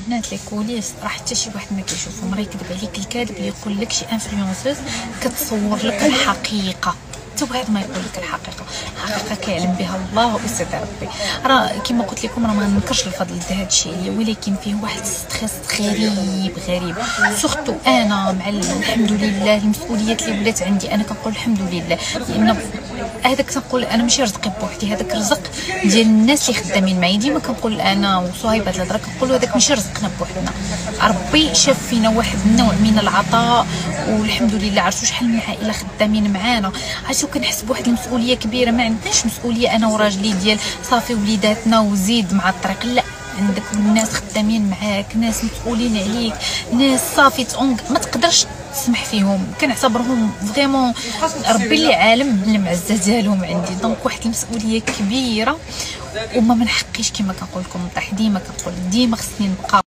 البنات لي كوليس راه حتى شي واحد ما كيشوفهم، راه يكذب عليك الكاذب اللي يقول لك شي انفلونسوز كتصور لك الحقيقه، حتى واحد ما يقول لك الحقيقه كيعلم بها الله واستاذ ربي. راه كما قلت لكم راه ما ننكرش الفضل لهذا الشيء، ولكن فيه واحد ستريس غريب سورتو انا مع الحمد لله المسؤوليات اللي ولات عندي. انا كنقول الحمد لله، لان هذاك تنقول انا ماشي رزقي بوحدي، هذاك رزق ديال الناس اللي خدامين معايا. ديما كنقول انا وصهيبه الهضره كنقولوا هذاك ماشي رزقنا بوحدنا، ربي شاف فينا واحد النوع من العطاء والحمد لله. عرفتوا شحال من عائله خدامين معانا، عرفتوا كنحس بواحد المسؤوليه كبيره. ما عندناش مسؤوليه انا وراجلي ديال صافي وليداتنا وزيد مع الطريق، لا، عندك ناس خدامين معاك، ناس مسؤولين عليك، ناس صافي ما تقدرش تسمح فيهم، كنعتبرهم فريمون ربي اللي عالم بالمعزه ديالهم عندي. دونك واحد المسؤوليه كبيره وما من حقيش كما كنقول لكم نطيح. ديما كنقول ديما خصني نبقى